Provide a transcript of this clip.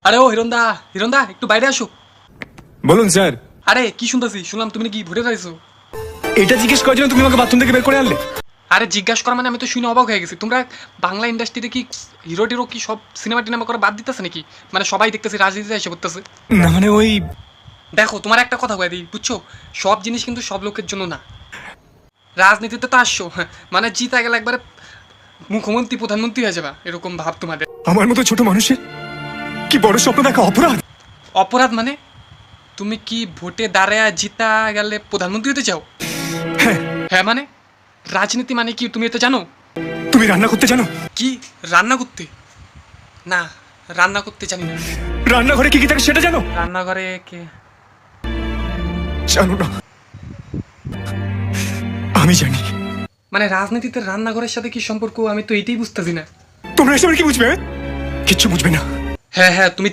আরে ও হিরণদা, হিরণদা একটু বাইরে আসো। বলুন স্যার। আরে কি শুনতেছি, শুনলাম তুমি নাকি ভোটে চাইছো। এটা জিজ্ঞেস করার জন্য তুমি আমাকে বাথরুম থেকে বের করে আনলে? আরে জিজ্ঞাসা করা মানে আমি তো শুনে অবাক হয়ে গেছি। তোমরা বাংলা ইন্ডাস্ট্রিতে কি হিরো টিরো কি সব সিনেমা টিনেমা করে বাদ দিতেছে নাকি? মানে সবাই দেখতেছে রাজনীতিতে এসে করতেছে। না মানে ওই দেখো তোমার একটা কথা কয়ে দিই, বুঝছো, সব জিনিস কিন্তু সব লোকের জন্য না। রাজনীতিতে তো আসছো, মানে জিতা গেলে একবারে মুখ্যমন্ত্রী প্রধানমন্ত্রী হয়ে যাবা, এরকম ভাব তোমাদের। আমার মতো ছোট মানুষের কি বড় স্বপ্ন দেখা অপরাধ? অপরাধ মানে? তুমি কি ভোটে দাঁড়ায় জিতা গেলে প্রধানমন্ত্রী হতে চাও? হ্যাঁ। হ্যাঁ মানে রাজনীতি মানে কি তুমি এটা জানো? তুমি রান্না করতে জানো? কি রান্না করতে? না, রান্না করতে জানি না। রান্নাঘরে কি কি থাকে সেটা জানো? রান্নাঘরে কে? জানো না? আমি জানি। মানে রাজনীতিতে রান্নাঘরের সাথে কি সম্পর্ক, আমি তো এইটাই বুঝতেছি না। তোমরা এসব কি বুঝবে? কিচ্ছু বুঝবে না। হ্যাঁ হ্যাঁ, তুমি